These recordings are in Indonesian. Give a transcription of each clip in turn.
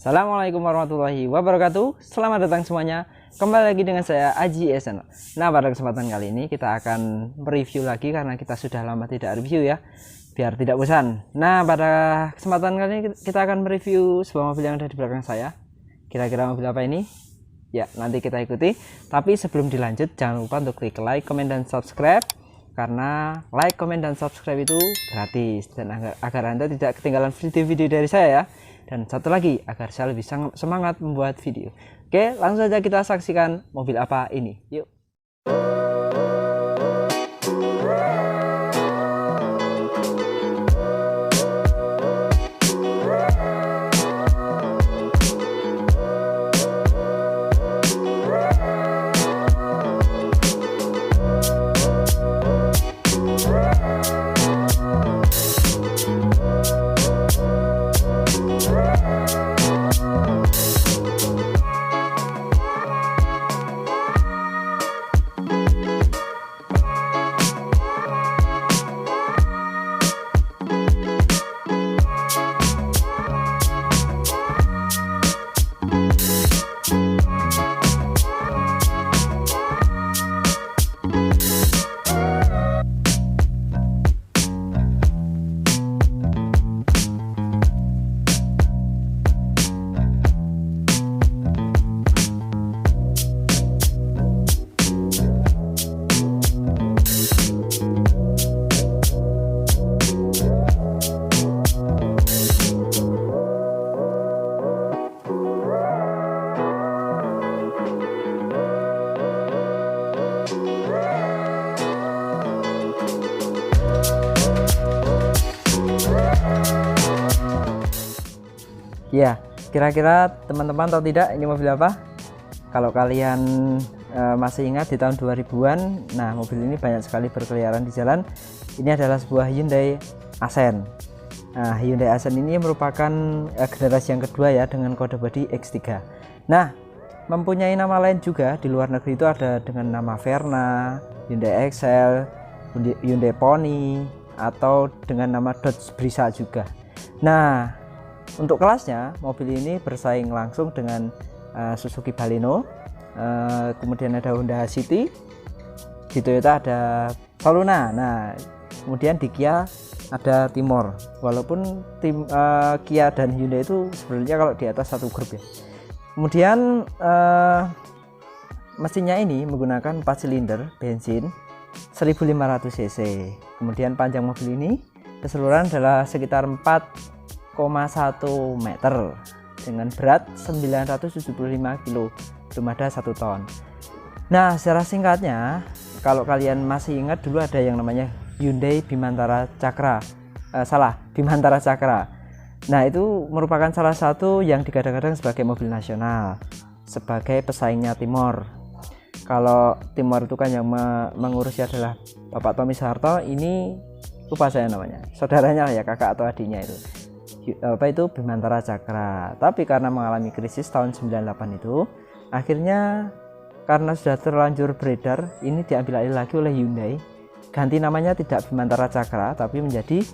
Assalamualaikum warahmatullahi wabarakatuh. Selamat datang semuanya. Kembali lagi dengan saya Aji Channel. Nah, pada kesempatan kali ini kita akan mereview lagi karena kita sudah lama tidak review ya, biar tidak bosan. Nah, pada kesempatan kali ini kita akan mereview sebuah mobil yang ada di belakang saya. Kira-kira mobil apa ini? Ya, nanti kita ikuti. Tapi sebelum dilanjut, jangan lupa untuk klik like, komen, dan subscribe. Karena like, komen, dan subscribe itu gratis. Dan agar Anda tidak ketinggalan video-video dari saya ya. Dan satu lagi, agar saya lebih semangat membuat video. Oke, langsung saja kita saksikan mobil apa ini. Yuk. Ya, kira-kira teman-teman tahu tidak ini mobil apa? Kalau kalian masih ingat di tahun 2000-an, nah mobil ini banyak sekali berkeliaran di jalan. Ini adalah sebuah Hyundai Accent. Nah, Hyundai Accent ini merupakan generasi yang kedua ya, dengan kode bodi X3. Nah, mempunyai nama lain juga di luar negeri itu ada dengan nama Verna, Hyundai Excel, Hyundai Pony, atau dengan nama Dodge Brisa juga. Nah, untuk kelasnya mobil ini bersaing langsung dengan Suzuki Baleno, kemudian ada Honda City, di Toyota ada Soluna. Nah, kemudian di Kia ada Timor. Walaupun Kia dan Hyundai itu sebenarnya kalau di atas satu grup ya. Kemudian mesinnya ini menggunakan 4 silinder bensin 1500 cc. Kemudian panjang mobil ini keseluruhan adalah sekitar 4,1 meter dengan berat 975 kg, belum ada 1 ton. Nah, secara singkatnya, kalau kalian masih ingat dulu ada yang namanya Hyundai Bimantara Cakra, Bimantara Cakra. Nah, itu merupakan salah satu yang digadang-gadang sebagai mobil nasional, sebagai pesaingnya Timor. Kalau Timor itu kan yang mengurusnya adalah Bapak Tommy Soeharto, ini lupa saya namanya, saudaranya lah ya, kakak atau adiknya itu. Itu Bimantara Cakra. Tapi karena mengalami krisis tahun 98 itu, akhirnya karena sudah terlanjur beredar, ini diambil alih lagi oleh Hyundai, ganti namanya tidak Bimantara Cakra tapi menjadi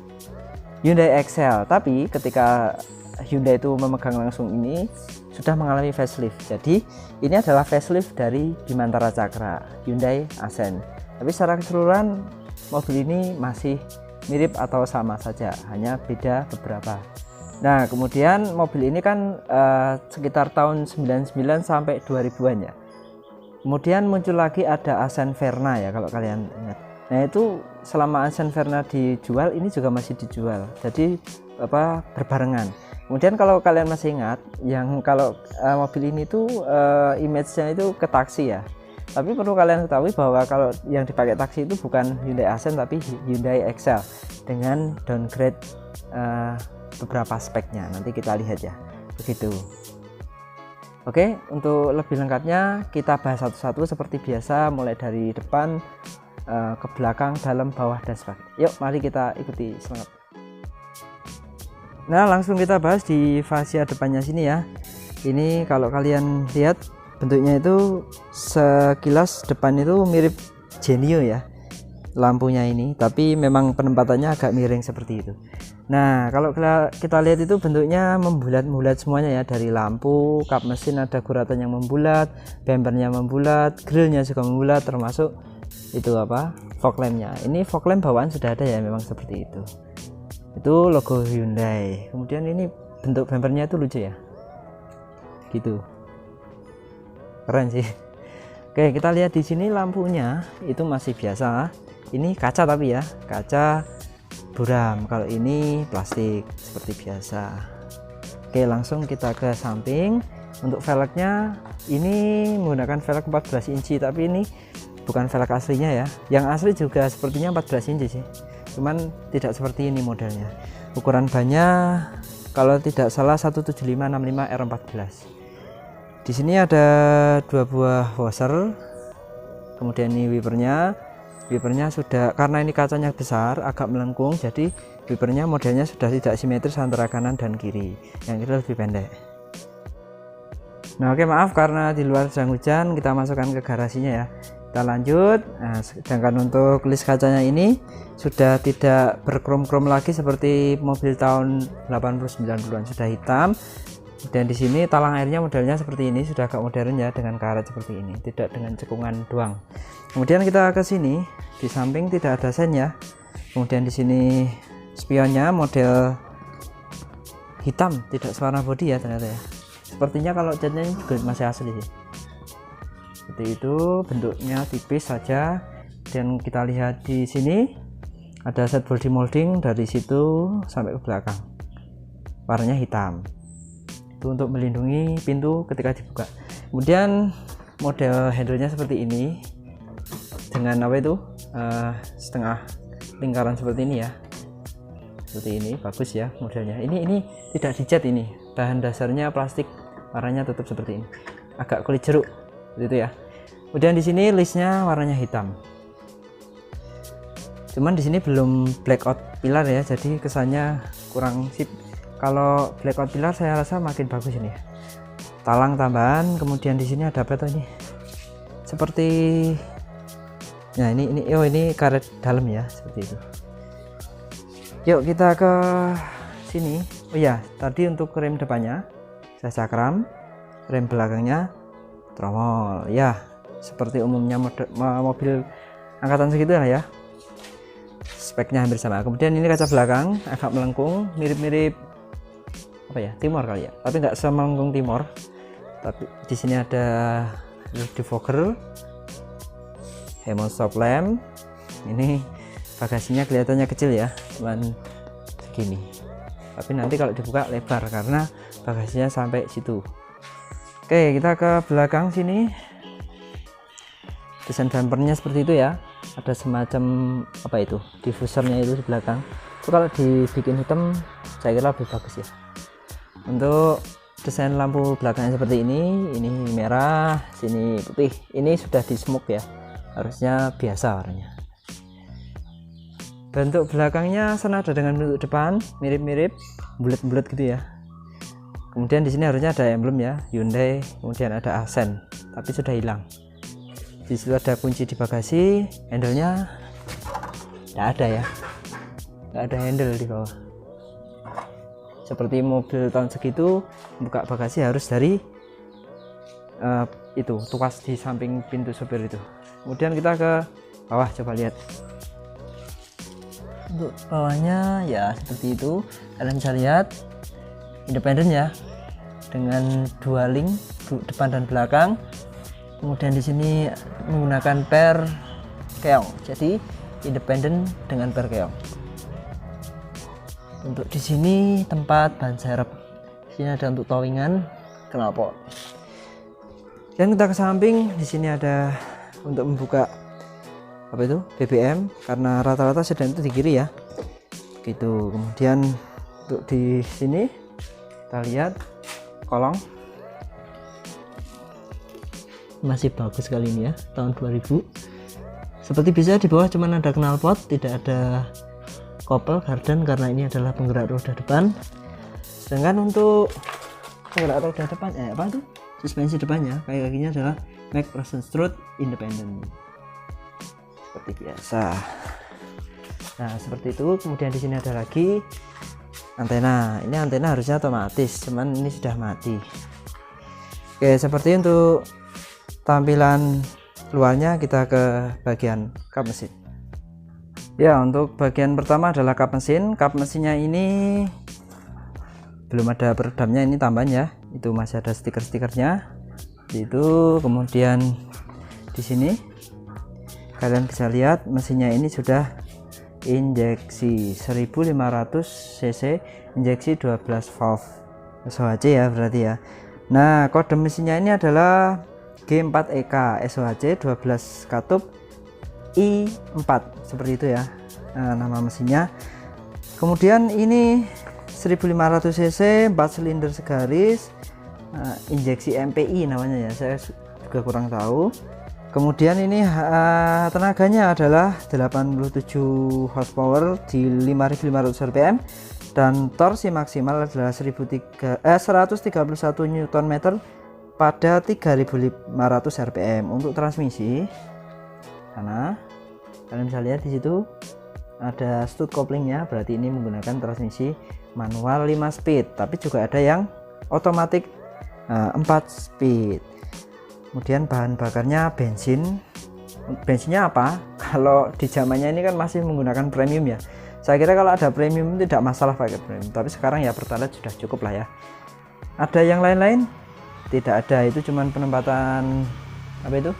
Hyundai Excel. Tapi ketika Hyundai itu memegang langsung ini, sudah mengalami facelift. Jadi ini adalah facelift dari Bimantara Cakra, Hyundai Accent. Tapi secara keseluruhan mobil ini masih mirip atau sama saja, hanya beda beberapa. Nah, kemudian mobil ini kan sekitar tahun 99 sampai 2000-an ya. Kemudian muncul lagi ada Accent Verna ya, kalau kalian ingat. Nah, itu selama Accent Verna dijual, ini juga masih dijual. Jadi berbarengan. Kemudian kalau kalian masih ingat, yang kalau mobil ini tuh image-nya itu ke taksi ya. Tapi perlu kalian ketahui bahwa kalau yang dipakai taksi itu bukan Hyundai Accent tapi Hyundai Excel dengan downgrade beberapa speknya. Nanti kita lihat ya, begitu. Oke, untuk lebih lengkapnya kita bahas satu-satu seperti biasa, mulai dari depan ke belakang, dalam, bawah, dan sebagainya. Yuk, mari kita ikuti, semangat. Nah, langsung kita bahas di fascia depannya sini ya. Ini kalau kalian lihat bentuknya itu sekilas depan itu mirip Genio ya lampunya ini, tapi memang penempatannya agak miring seperti itu. Nah, kalau kita lihat itu bentuknya membulat-bulat semuanya ya, dari lampu, kap mesin ada guratan yang membulat, bempernya membulat, grillnya juga membulat, termasuk itu apa, fog lampnya. Ini fog lamp bawaan sudah ada ya, memang seperti itu. Itu logo Hyundai. Kemudian ini bentuk bempernya itu lucu ya, gitu, keren sih. Oke, kita lihat di sini lampunya itu masih biasa. Ini kaca tapi ya, kaca buram. Kalau ini plastik seperti biasa. Oke, langsung kita ke samping. Untuk velgnya ini menggunakan velg 14 inci, tapi ini bukan velg aslinya ya. Yang asli juga sepertinya 14 inci sih, cuman tidak seperti ini modelnya. Ukuran bannya kalau tidak salah 17565 R14. Di sini ada 2 buah washer. Kemudian ini wipernya sudah, karena ini kacanya besar agak melengkung, jadi wipernya modelnya sudah tidak simetris antara kanan dan kiri, yang kiri lebih pendek. Nah, oke, maaf karena di luar sedang hujan, kita masukkan ke garasinya ya. Kita lanjut. Nah, sedangkan untuk list kacanya ini sudah tidak berkrom-krom lagi seperti mobil tahun 80-90-an, sudah hitam. Dan di sini talang airnya modelnya seperti ini, sudah agak modern ya, dengan karet seperti ini, tidak dengan cekungan doang. Kemudian kita ke sini, di samping tidak ada sen ya. Kemudian di sini spionnya model hitam, tidak sewarna bodi ya ternyata ya. Sepertinya kalau catnya ini juga masih asli sih. Seperti itu, bentuknya tipis saja. Dan kita lihat di sini ada set body molding dari situ sampai ke belakang, warnanya hitam. Itu untuk melindungi pintu ketika dibuka. Kemudian model handle-nya seperti ini dengan apa itu setengah lingkaran seperti ini ya, seperti ini, bagus ya modelnya. Ini tidak dicat, ini bahan dasarnya plastik, warnanya tetap seperti ini, agak kulit jeruk gitu ya. Kemudian di sini listnya warnanya hitam, cuman di sini belum blackout pilar ya, jadi kesannya kurang sip. Kalau blackout pilar saya rasa makin bagus ini ya. Talang tambahan, kemudian di sini ada apa tuh ini? Seperti, nah ini karet dalam ya, seperti itu. Yuk kita ke sini. Oh ya, tadi untuk rem depannya saya cakram, rem belakangnya tromol ya, seperti umumnya mobil angkatan segitu lah ya. Speknya hampir sama. Kemudian ini kaca belakang agak melengkung, mirip-mirip apa ya, Timor kali ya, tapi nggak semelengkung Timor. Tapi di sini ada defogger, Hemon stop lamp. Ini bagasinya kelihatannya kecil ya, cuman segini, tapi nanti kalau dibuka lebar karena bagasinya sampai situ. Oke, kita ke belakang sini. Desain bumpernya seperti itu ya, ada semacam apa itu, diffusernya itu di belakang. Itu kalau dibikin hitam saya kira lebih bagus ya. Untuk desain lampu belakangnya seperti ini merah, sini putih. Ini sudah di smoke ya, harusnya biasa warnanya. Bentuk belakangnya senada dengan bentuk depan, mirip-mirip, bulat-bulat gitu ya. Kemudian di sini harusnya ada emblem ya, Hyundai, kemudian ada aksen, tapi sudah hilang. Di situ ada kunci di bagasi, handle-nya tidak ada ya, tidak ada handle di bawah. Seperti mobil tahun segitu, buka bagasi harus dari itu tuas di samping pintu sopir itu. Kemudian kita ke bawah, coba lihat. Untuk bawahnya ya seperti itu, kalian bisa lihat independen ya, dengan dua link depan dan belakang. Kemudian di sini menggunakan per keong, jadi independen dengan per keong. Untuk di sini tempat ban serep, sini ada untuk towingan knalpot. Dan kita ke samping, di sini ada untuk membuka apa itu, BBM, karena rata-rata sedan itu di kiri ya, gitu. Kemudian untuk di sini kita lihat kolong masih bagus sekali ini ya, tahun 2000. Seperti bisa di bawah cuman ada knalpot, tidak ada kopel garden karena ini adalah penggerak roda depan. Sedangkan untuk penggerak roda depan apa tuh, suspensi depannya, kakinya adalah McPherson Strut independent seperti biasa. Nah seperti itu. Kemudian di sini ada lagi antena. Ini antena harusnya otomatis, cuman ini sudah mati. Oke, seperti untuk tampilan luarnya. Kita ke bagian kap mesin. Ya, untuk bagian pertama adalah kap mesin. Kap mesinnya ini belum ada peredamnya, ini tambahan ya. Itu masih ada stiker-stikernya. Itu kemudian di sini kalian bisa lihat mesinnya ini sudah injeksi 1500 cc, injeksi 12 valve SOHC ya berarti ya. Nah, kode mesinnya ini adalah G4EK SOHC 12 katup I4 seperti itu ya. Nah, nama mesinnya. Kemudian ini 1500 cc 4 silinder segaris, injeksi MPI namanya ya, saya juga kurang tahu. Kemudian ini tenaganya adalah 87 horsepower di 5500 rpm dan torsi maksimal adalah 131 Nm pada 3500 rpm. Untuk transmisi sana kalian bisa lihat di situ ada stud couplingnya, berarti ini menggunakan transmisi manual 5 speed, tapi juga ada yang otomatis 4 speed. Kemudian bahan bakarnya bensinnya apa? Kalau di zamannya ini kan masih menggunakan premium ya. Saya kira kalau ada premium tidak masalah pakai premium, tapi sekarang ya Pertalite sudah cukup lah ya. Ada yang lain-lain? Tidak ada, itu cuman penempatan apa itu?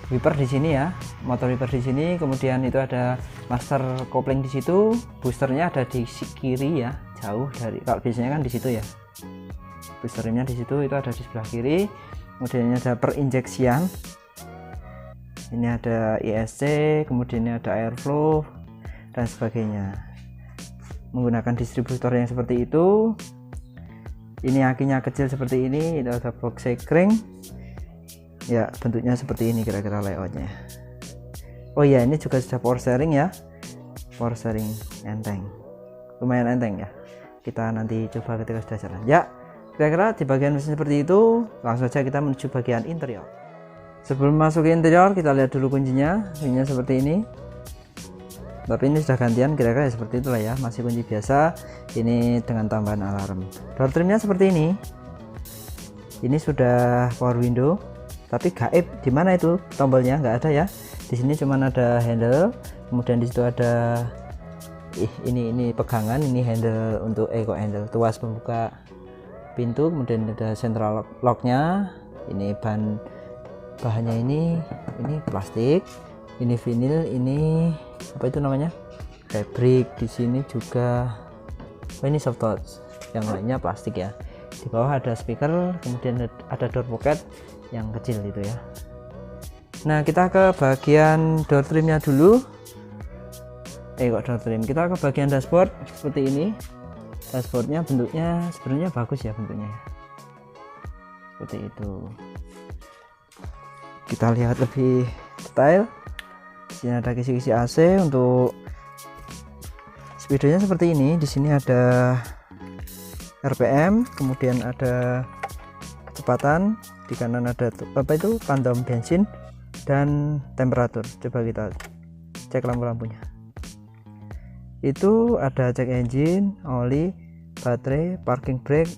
Wiper di sini ya, motor wiper di sini. Kemudian itu ada master kopling di situ, boosternya ada di kiri ya, jauh dari, kalau biasanya kan di situ ya. Boosternya di situ, itu ada di sebelah kiri. Kemudian ini ada perinjeksian, ini ada ISC, kemudian ini ada airflow dan sebagainya, menggunakan distributor yang seperti itu. Ini akinya kecil seperti ini, itu ada box sekring ya, bentuknya seperti ini kira-kira layoutnya. Oh iya, ini juga sudah power steering ya, power steering enteng, lumayan enteng ya. Kita nanti coba ketika sudah jalan ya. Kira-kira di bagian mesin seperti itu. Langsung saja kita menuju bagian interior. Sebelum masuk ke interior, kita lihat dulu kuncinya seperti ini, tapi ini sudah gantian, kira-kira seperti itulah ya, masih kunci biasa, ini dengan tambahan alarm. Door trimnya seperti ini. Ini sudah power window, tapi gaib. Di mana itu tombolnya? Nggak ada ya. Di sini cuma ada handle, kemudian di situ ada ini pegangan, ini handle untuk handle tuas pembuka pintu, kemudian ada central locknya. Ini bahannya ini plastik, ini vinil, ini apa itu namanya, fabric. Di sini juga ini soft touch, yang lainnya plastik ya. Di bawah ada speaker, kemudian ada door pocket yang kecil itu ya. Nah, kita ke bagian door trimnya dulu. Door trim, kita ke bagian dashboard seperti ini. Dashboardnya bentuknya sebenarnya bagus ya, bentuknya seperti itu. Kita lihat lebih detail. Di sini ada kisi-kisi AC. Untuk speedonya seperti ini. Di sini ada RPM, kemudian ada kecepatan, di kanan ada apa itu, tandem bensin dan temperatur. Coba kita cek lampu-lampunya. Itu ada cek engine, oli, baterai, parking brake.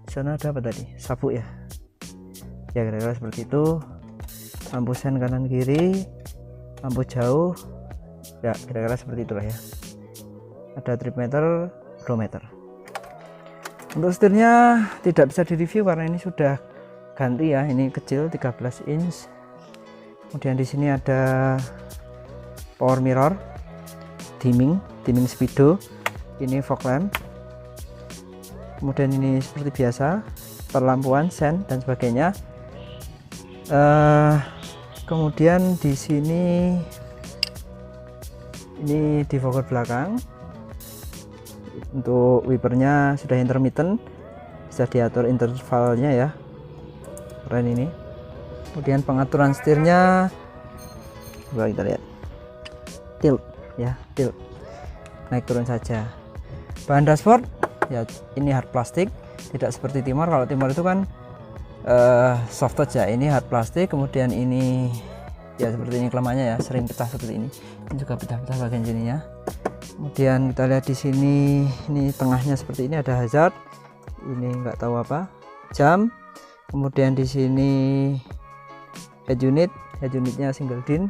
Sana ada apa tadi, sabuk ya, ya kira-kira seperti itu. Lampu sen kanan kiri, lampu jauh ya, kira-kira seperti itulah ya. Ada trip meter, odometer. Untuk setirnya tidak bisa direview karena ini sudah ganti ya, ini kecil 13 inch. Kemudian di sini ada power mirror, dimming speedo, ini fog lamp. Kemudian ini seperti biasa perlampuan, sen dan sebagainya. Kemudian di sini ini defogger belakang. Untuk wipernya sudah intermittent, bisa diatur intervalnya ya, keren ini. Kemudian pengaturan setirnya, coba kita lihat, tilt ya, tilt naik turun saja. Bahan dashboard ya, ini hard plastik, tidak seperti Timor. Kalau Timor itu kan soft touch ya, ini hard plastik. Kemudian ini ya seperti ini kelemahannya ya, sering pecah seperti ini. Ini juga pecah-pecah bagian sininya. Kemudian kita lihat di sini, ini tengahnya seperti ini ada hazard, ini nggak tahu apa, jam. Kemudian di sini head unitnya single din.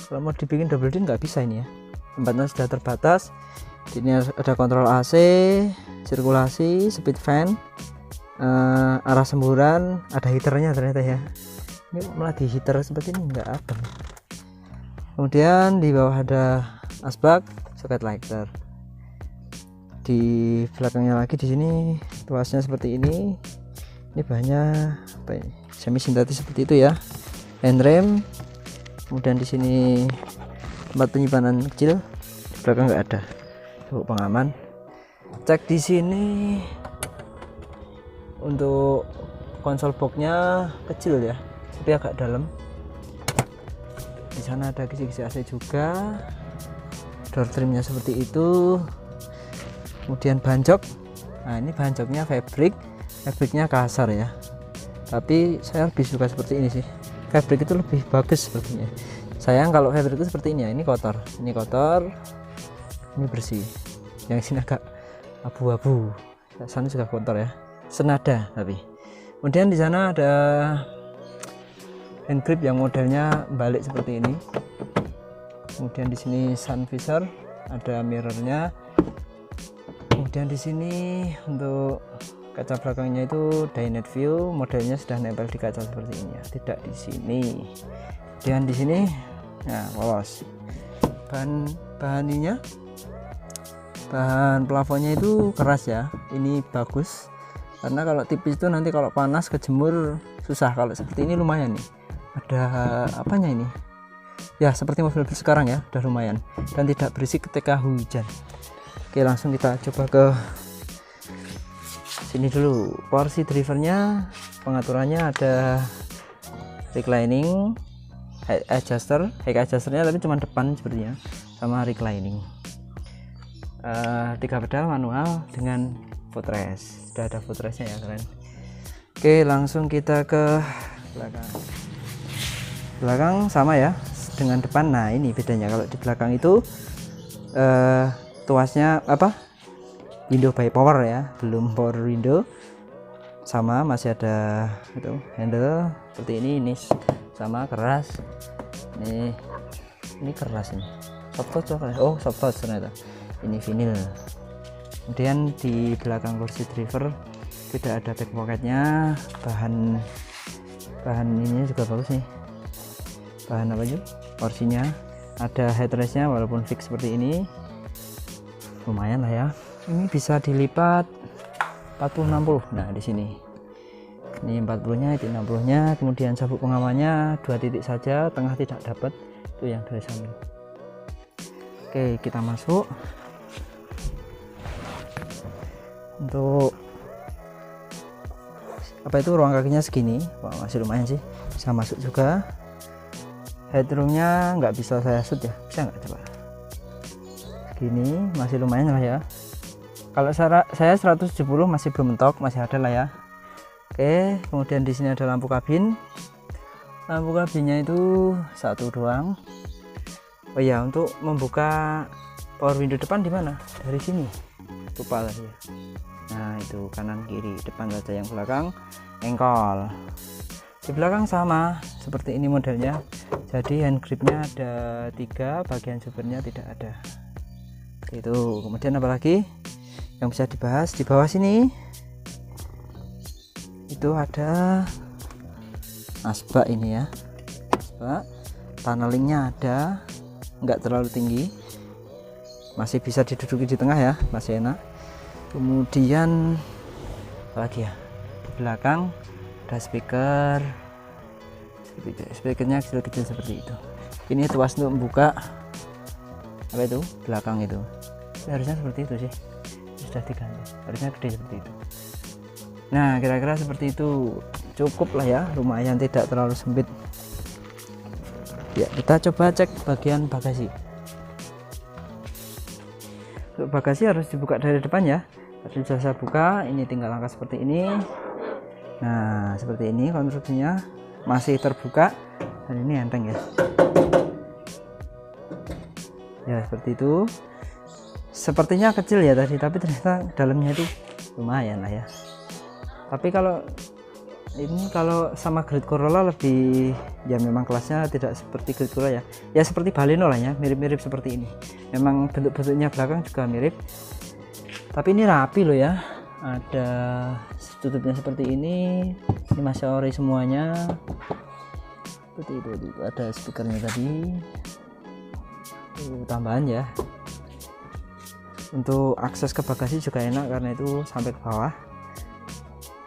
Kalau mau dibikin double din nggak bisa ini ya, tempatnya sudah terbatas. Ini ada kontrol AC, sirkulasi, speed fan, arah semburan, ada heaternya ternyata ya. Ini malah di heater seperti ini nggak ada. Kemudian di bawah ada asbak, soket lighter. Di belakangnya lagi di sini tuasnya seperti ini. Ini bahannya apa ini? Semi sintetis seperti itu ya. Handrem. Kemudian di sini tempat penyimpanan kecil. Di belakang nggak ada. Sabuk pengaman. Cek di sini untuk konsol boxnya kecil ya, tapi agak dalam. Di sana ada kisi-kisi AC juga. Door trimnya seperti itu. Kemudian bahan jok, nah ini bahan joknya fabriknya kasar ya, tapi saya lebih suka seperti ini sih. Fabrik itu lebih bagus sepertinya. Sayang kalau fabrik itu seperti ini ya, ini kotor, ini bersih. Yang sini agak abu-abu, sana juga kotor ya, senada tapi. Kemudian di sana ada hand grip yang modelnya balik seperti ini. Kemudian di sini sun visor, ada mirrornya. Kemudian di sini untuk kaca belakangnya itu dinette view, modelnya sudah nempel di kaca seperti ini ya, tidak di sini. Kemudian di sini, nah polos. Bahan plafonnya itu keras ya. Ini bagus karena kalau tipis itu nanti kalau panas kejemur susah. Kalau seperti ini lumayan nih. Ada apanya ini? Ya seperti mobil sekarang ya, udah lumayan dan tidak berisik ketika hujan. Oke, langsung kita coba ke sini dulu. Porsi drivernya, pengaturannya ada reclining, high adjusternya tapi cuma depan sepertinya, sama reclining. 3 pedal manual dengan footrest, sudah ada footrestnya ya, keren. Oke, langsung kita ke belakang sama ya dengan depan. Nah ini bedanya, kalau di belakang itu tuasnya apa, window by power ya, belum power window. Sama masih ada itu handle seperti ini sama keras. Ini keras, ini soft touch. Oh soft touch ternyata, ini vinyl. Kemudian di belakang kursi driver tidak ada back pocketnya. Bahan ininya juga bagus nih, bahan apa juga, porsinya ada headrestnya walaupun fix seperti ini, lumayan lah ya. Ini bisa dilipat 40-60. Nah di sini ini 40-nya, ini 60-nya. Kemudian sabuk pengamannya 2 titik saja, tengah tidak dapat, itu yang dari samping. Oke, kita masuk. Untuk apa itu, ruang kakinya segini. Wah, masih lumayan sih, bisa masuk juga. Headroomnya nggak bisa saya shoot ya, bisa nggak coba? Segini masih lumayan lah ya. Kalau saya 170 masih belum mentok, masih ada lah ya. Oke, kemudian di sini ada lampu kabin. Lampu kabinnya itu satu doang. Oh ya, untuk membuka power window depan di mana? Dari sini. Lupa tadi ya. Nah, itu kanan kiri, depan saja, yang belakang engkol. Di belakang sama seperti ini modelnya. Jadi hand gripnya ada 3, bagian supirnya tidak ada. Itu. Kemudian apalagi yang bisa dibahas di bawah sini, itu ada asbak ini ya, asbak tunnelingnya ada, nggak terlalu tinggi, masih bisa diduduki di tengah ya, masih enak. Kemudian apalagi ya, di belakang ada speakernya kecil-kecil seperti itu. Ini tuas untuk membuka apa itu belakang itu. Harusnya seperti itu sih, sudah diganti, harusnya gede seperti itu. Nah kira-kira seperti itu, cukup lah ya, lumayan, tidak terlalu sempit ya. Kita coba cek bagian bagasi. Untuk bagasi harus dibuka dari depan ya, tadi sudah saya buka, ini tinggal angkat seperti ini. Nah seperti ini konstruksinya, masih terbuka dan ini enteng ya, ya seperti itu. sepertinya kecil ya tadi, tapi ternyata dalamnya itu lumayan lah ya. Tapi kalau ini kalau sama Great Corolla lebih ya, memang kelasnya tidak seperti Great Corolla ya, ya seperti Baleno lah ya, mirip-mirip seperti ini. Memang bentuk-bentuknya belakang juga mirip, tapi ini rapi loh ya. Ada tutupnya seperti ini masih ori semuanya seperti itu. Ada speakernya tadi, tambahan ya. Untuk akses ke bagasi juga enak karena itu sampai ke bawah,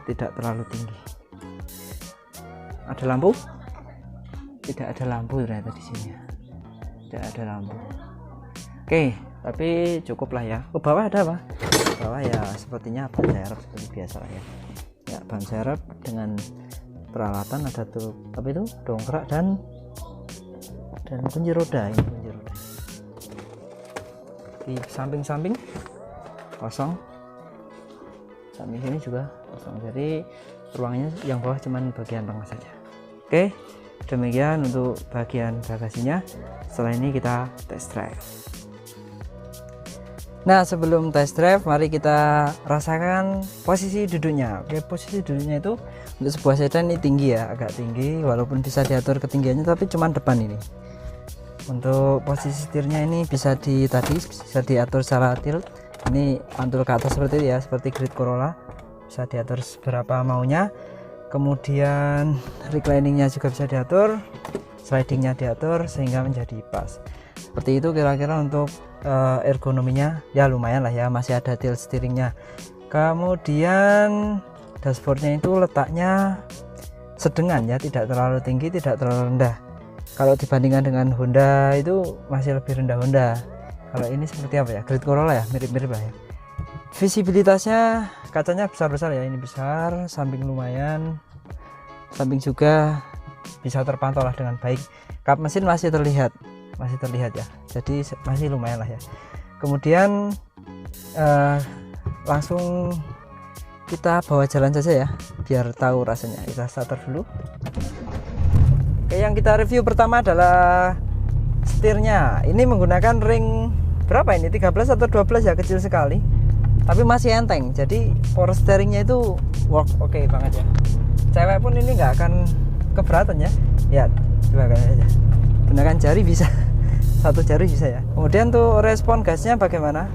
tidak terlalu tinggi. Ada lampu? Tidak ada lampu ternyata di sini. Tidak ada lampu. Oke, tapi cukup lah ya. Ke bawah ada apa? Ke bawah ya sepertinya ban serep seperti biasa lah ya. Ya, ban serep dengan peralatan, ada tuh apa itu, dongkrak dan kunci roda. Ini kunci roda. Di samping-samping kosong, samping sini juga kosong, jadi ruangnya yang bawah cuman bagian tengah saja. Oke, demikian untuk bagian bagasinya. Setelah ini kita test drive. Nah, sebelum test drive mari kita rasakan posisi duduknya. Oke, posisi duduknya itu untuk sebuah sedan ini tinggi ya, agak tinggi, walaupun bisa diatur ketinggiannya, tapi cuman depan ini. Untuk posisi setirnya ini bisa diatur secara tilt. Ini mantul ke atas seperti itu ya, seperti Great Corolla, bisa diatur seberapa maunya. Kemudian recliningnya juga bisa diatur, slidingnya diatur sehingga menjadi pas. Seperti itu kira-kira untuk ergonominya ya, lumayan lah ya, masih ada tilt steeringnya. Kemudian dashboardnya itu letaknya sedengan ya, tidak terlalu tinggi, tidak terlalu rendah. Kalau dibandingkan dengan Honda itu masih lebih rendah Honda. Kalau ini seperti apa ya, Great Corolla ya, mirip-mirip lah ya. Visibilitasnya kacanya besar-besar ya, ini besar, samping lumayan, samping juga bisa terpantau lah dengan baik. Kap mesin masih terlihat ya, jadi masih lumayan lah ya. Kemudian langsung kita bawa jalan saja ya, biar tahu rasanya. Kita starter dulu. Oke, yang kita review pertama adalah setirnya. Ini menggunakan ring berapa ini, 13 atau 12 ya, kecil sekali tapi masih enteng, jadi power steeringnya itu work oke banget ya. Cewek pun ini nggak akan keberatan ya. Ya, coba aja gunakan jari bisa, satu jari bisa ya. Kemudian tuh respon gasnya bagaimana?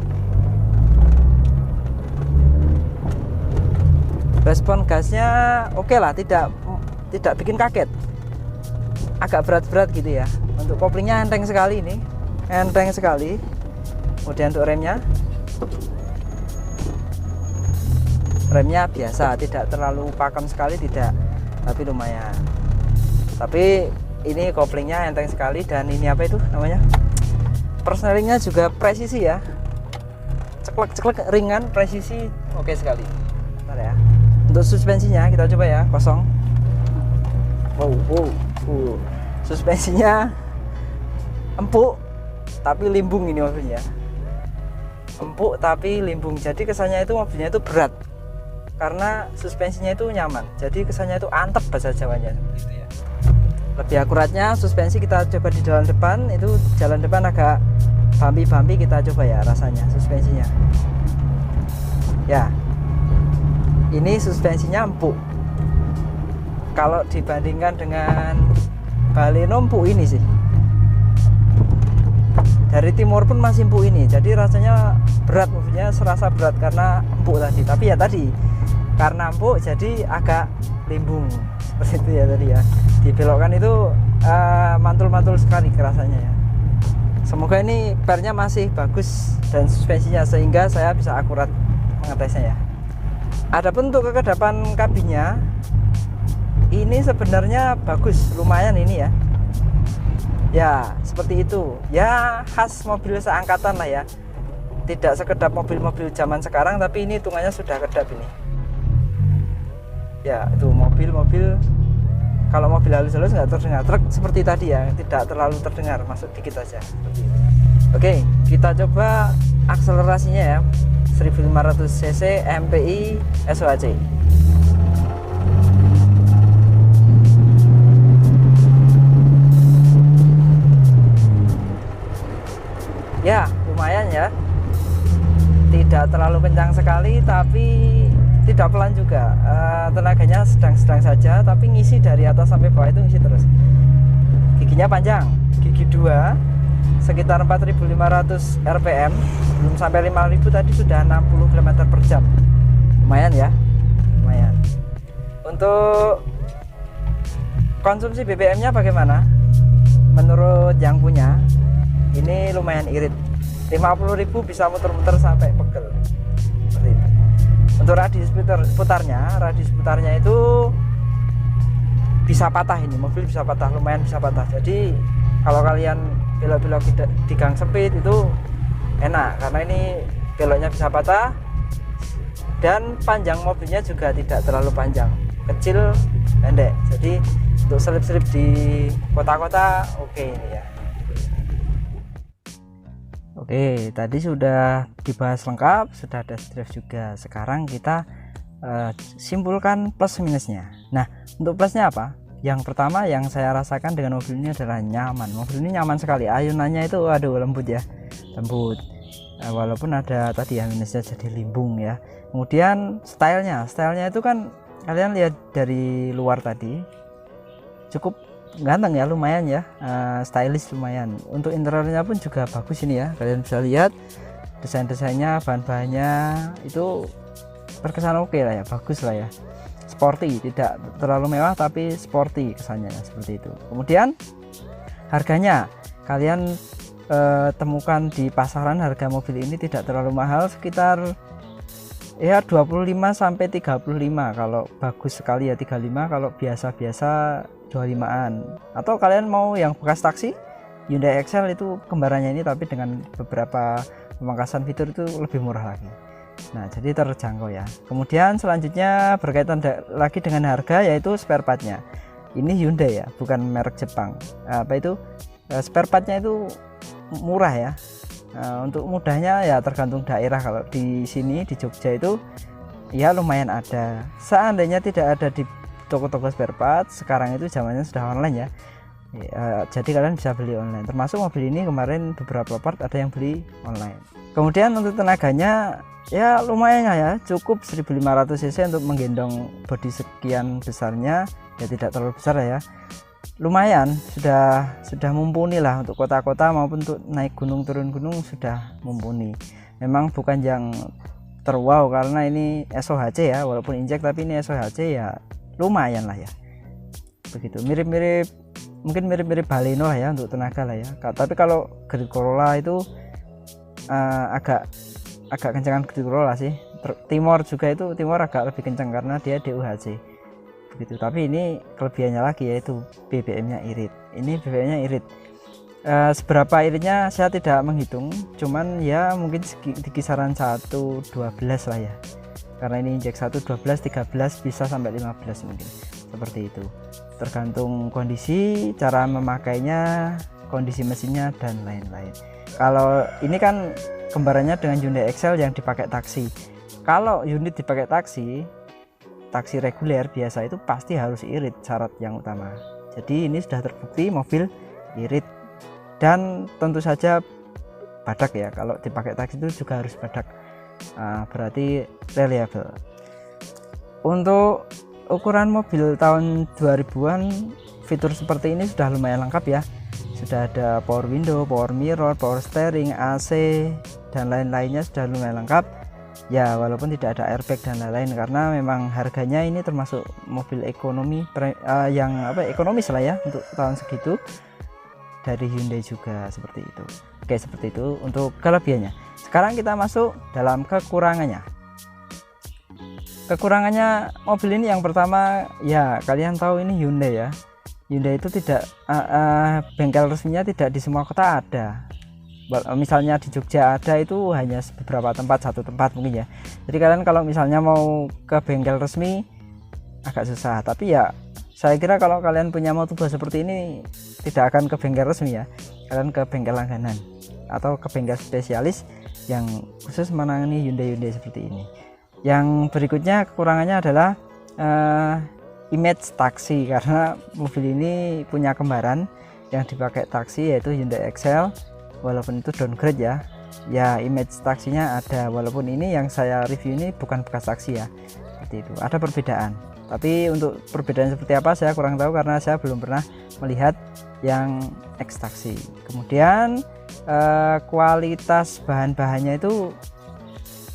Respon gasnya oke lah, tidak bikin kaget. Agak berat-berat gitu ya. Untuk koplingnya enteng sekali ini, enteng sekali. Kemudian untuk remnya biasa, tidak terlalu pakem sekali, tidak, tapi lumayan. Tapi ini koplingnya enteng sekali, dan ini apa itu namanya, persnelingnya juga presisi ya, ceklek ringan, presisi oke sekali. Bentar ya. Untuk suspensinya kita coba ya, kosong. Wow. Suspensinya empuk tapi limbung, ini mobilnya empuk tapi limbung, jadi kesannya itu mobilnya itu berat karena suspensinya itu nyaman, jadi kesannya itu antep bahasa Jawanya seperti itu ya. Lebih akuratnya suspensi kita coba di jalan depan, itu jalan depan agak bumpy, kita coba ya rasanya suspensinya ya. Ini suspensinya empuk. Kalau dibandingkan dengan Baleno empuk ini sih. Dari timur pun masih empuk ini. Jadi rasanya berat, mobilnya serasa berat karena empuk tadi. Tapi ya tadi karena empuk jadi agak limbung seperti itu ya tadi ya. Dibelokkan itu mantul-mantul sekali kerasanya ya. Semoga ini pernya masih bagus dan suspensinya sehingga saya bisa akurat mengetesnya ya. Adapun untuk kekedapan kabinnya, ini sebenarnya bagus, lumayan ini ya. Ya, seperti itu. Ya, khas mobil seangkatan lah ya. Tidak sekedap mobil-mobil zaman sekarang, tapi ini hitungannya sudah kedap ini. Ya, itu mobil-mobil, kalau mobil halus-halus nggak terdengar. Truk seperti tadi ya, tidak terlalu terdengar, masuk dikit aja seperti itu. Oke, kita coba akselerasinya ya. 1500 cc MPI SOHC. Ya, lumayan ya. tidak pelan juga, tenaganya sedang-sedang saja, tapi ngisi dari atas sampai bawah itu ngisi terus. Giginya panjang, gigi 2 sekitar 4.500 rpm, belum sampai 5.000 tadi sudah 60 km per jam. Lumayan ya, lumayan. Untuk konsumsi BBM-nya bagaimana? Menurut yang punya, ini lumayan irit. 50.000 bisa muter-muter sampai pegel. Seperti itu. Untuk radius putarnya itu bisa patah, ini mobil bisa patah, lumayan bisa patah. Jadi kalau kalian belok-belok di gang sempit itu enak, karena ini beloknya bisa patah, dan panjang mobilnya juga tidak terlalu panjang, kecil pendek. Jadi untuk selip-selip di kota-kota oke ini ya. Oke, tadi sudah dibahas lengkap, sudah ada drive juga. Sekarang kita simpulkan plus minusnya. Nah, untuk plusnya apa? Yang pertama yang saya rasakan dengan mobil ini adalah nyaman. Mobil ini nyaman sekali. Ayunannya itu aduh lembut ya, lembut. Walaupun ada tadi ya minusnya jadi limbung ya. Kemudian stylenya itu kan kalian lihat dari luar tadi cukup ganteng ya, lumayan ya, stylish lumayan. Untuk interiornya pun juga bagus ini ya, kalian bisa lihat desain-desainnya, bahan-bahannya itu terkesan oke lah ya, bagus lah ya, sporty, tidak terlalu mewah tapi sporty kesannya seperti itu. Kemudian harganya kalian temukan di pasaran, harga mobil ini tidak terlalu mahal, sekitar ya 25 sampai 35, kalau bagus sekali ya 35, kalau biasa-biasa 25-an. Atau kalian mau yang bekas taksi, Hyundai Excel itu kembarannya ini tapi dengan beberapa pemangkasan fitur itu lebih murah lagi. Nah, jadi terjangkau ya. Kemudian selanjutnya berkaitan lagi dengan harga, yaitu spare partnya. Ini Hyundai ya, bukan merek Jepang. Apa itu? Spare partnya itu murah ya. Untuk mudahnya ya tergantung daerah. Kalau di sini di Jogja itu ya lumayan ada. Seandainya tidak ada di toko-toko spare part, sekarang itu zamannya sudah online ya. Jadi kalian bisa beli online. Termasuk mobil ini kemarin beberapa part ada yang beli online. Kemudian untuk tenaganya ya lumayan ya, cukup 1500 cc untuk menggendong bodi sekian besarnya, ya tidak terlalu besar ya. Lumayan, sudah mumpuni lah untuk kota-kota maupun untuk naik gunung turun gunung sudah mumpuni. Memang bukan yang terwow karena ini SOHC ya, walaupun injek tapi ini SOHC ya lumayan lah ya. Begitu, mungkin mirip-mirip Baleno lah ya untuk tenaga lah ya. Tapi kalau Grand Corolla itu agak kencangan Grand Corolla sih. Timor juga itu, Timor agak lebih kencang karena dia DUHC begitu. Tapi ini kelebihannya lagi yaitu BBM-nya irit. Ini BBM-nya irit. Seberapa iritnya saya tidak menghitung, cuman ya mungkin di kisaran 112 lah ya. Karena ini injek 1 12 13 bisa sampai 15 mungkin. Seperti itu. Tergantung kondisi, cara memakainya, kondisi mesinnya dan lain-lain. Kalau ini kan kembarannya dengan Hyundai Excel yang dipakai taksi. Kalau unit dipakai taksi reguler biasa itu pasti harus irit, syarat yang utama. Jadi ini sudah terbukti mobil irit, dan tentu saja badak ya. Kalau dipakai taksi itu juga harus badak. Berarti reliable. Untuk ukuran mobil tahun 2000-an, fitur seperti ini sudah lumayan lengkap ya. Sudah ada power window, power mirror, power steering, AC dan lain-lainnya sudah lumayan lengkap ya, walaupun tidak ada airbag dan lain-lain karena memang harganya ini termasuk mobil ekonomi yang ekonomis lah ya untuk tahun segitu dari Hyundai juga seperti itu. Oke, seperti itu untuk kelebihannya. Sekarang kita masuk dalam kekurangannya. Kekurangannya mobil ini yang pertama ya, kalian tahu ini Hyundai ya. Hyundai itu tidak bengkel resminya tidak di semua kota ada. Misalnya di Jogja ada itu hanya beberapa tempat, satu tempat mungkin ya. Jadi kalian kalau misalnya mau ke bengkel resmi agak susah. Tapi ya saya kira kalau kalian punya motor seperti ini tidak akan ke bengkel resmi ya. Kalian ke bengkel langganan atau ke bengkel spesialis yang khusus menangani Hyundai seperti ini. Yang berikutnya kekurangannya adalah image taksi, karena mobil ini punya kembaran yang dipakai taksi yaitu Hyundai Excel, walaupun itu downgrade ya image taksinya ada, walaupun ini yang saya review ini bukan bekas taksi ya, seperti itu. Ada perbedaan, tapi untuk perbedaan seperti apa saya kurang tahu karena saya belum pernah melihat yang ekstraksi. Kemudian kualitas bahan-bahannya itu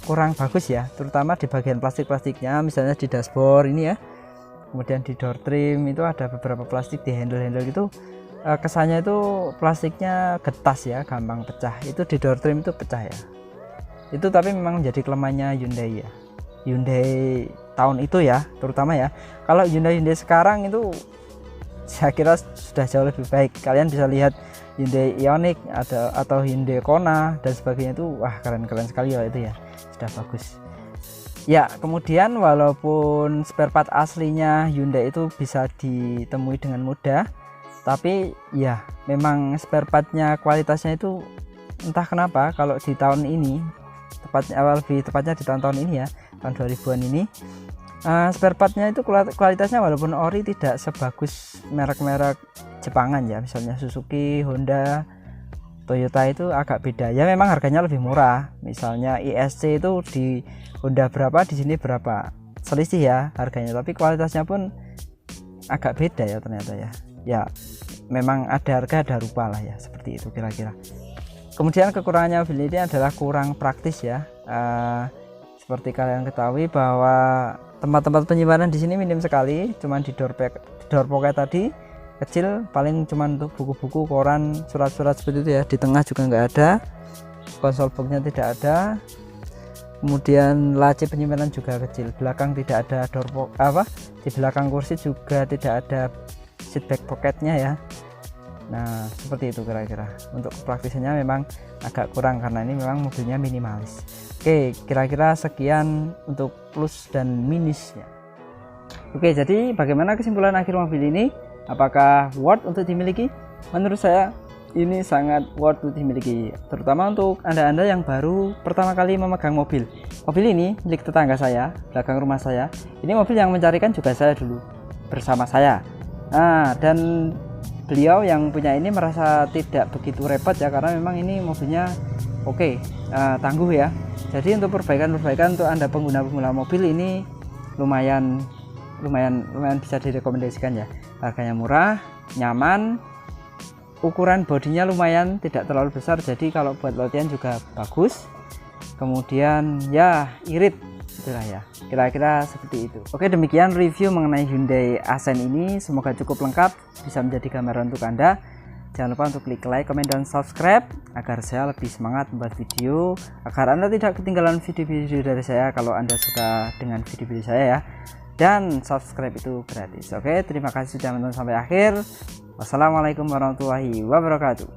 kurang bagus ya, terutama di bagian plastiknya, misalnya di dashboard ini ya, kemudian di door trim itu ada beberapa plastik di handle gitu, kesannya itu plastiknya getas ya, gampang pecah. Itu di door trim itu pecah ya, itu tapi memang menjadi kelemahannya Hyundai ya, Hyundai tahun itu ya terutama ya. Kalau Hyundai sekarang itu saya kira sudah jauh lebih baik. Kalian bisa lihat Hyundai Ioniq atau Hyundai Kona dan sebagainya, itu wah keren-keren sekali ya, itu ya sudah bagus ya. Kemudian walaupun spare part aslinya Hyundai itu bisa ditemui dengan mudah, tapi ya memang spare partnya kualitasnya itu entah kenapa kalau di tahun ini, lebih tepatnya di tahun-tahun ini ya, tahun 2000-an ini, spare partnya itu kualitasnya walaupun ori tidak sebagus merek-merek Jepangan ya, misalnya Suzuki, Honda, Toyota itu agak beda ya. Memang harganya lebih murah, misalnya ISC itu di Honda berapa, di sini berapa, selisih ya harganya, tapi kualitasnya pun agak beda ya ternyata ya. Ya memang ada harga ada rupa lah ya, seperti itu kira-kira. Kemudian kekurangannya mobil ini adalah kurang praktis ya. Seperti kalian ketahui bahwa tempat-tempat penyimpanan di sini minim sekali, cuman di door pocket tadi kecil, paling cuman untuk buku-buku, koran, surat-surat seperti itu ya. Di tengah juga nggak ada, konsol boxnya tidak ada, kemudian laci penyimpanan juga kecil, belakang tidak ada di belakang kursi juga tidak ada seat back pocketnya ya. Nah seperti itu kira-kira. Untuk kepraktisannya memang agak kurang karena ini memang mobilnya minimalis. Oke, kira-kira sekian untuk plus dan minusnya. Oke, jadi bagaimana kesimpulan akhir mobil ini? Apakah worth untuk dimiliki? Menurut saya ini sangat worth untuk dimiliki, terutama untuk anda-anda yang baru pertama kali memegang mobil. Mobil ini milik tetangga saya, belakang rumah saya. Ini mobil yang mencarikan juga saya dulu bersama saya. Nah, dan beliau yang punya ini merasa tidak begitu repot ya, karena memang ini mobilnya oke, tangguh ya. Jadi untuk perbaikan untuk anda pengguna mobil ini lumayan bisa direkomendasikan ya. Harganya murah, nyaman, ukuran bodinya lumayan tidak terlalu besar, jadi kalau buat latihan juga bagus. Kemudian ya irit itulah ya, kira-kira seperti itu. Oke, demikian review mengenai Hyundai Accent ini, semoga cukup lengkap, bisa menjadi gambaran untuk anda. Jangan lupa untuk klik like, komen, dan subscribe agar saya lebih semangat membuat video, agar anda tidak ketinggalan video-video dari saya kalau anda suka dengan video-video saya ya. Dan subscribe itu gratis. Oke, terima kasih sudah menonton sampai akhir. Wassalamualaikum warahmatullahi wabarakatuh.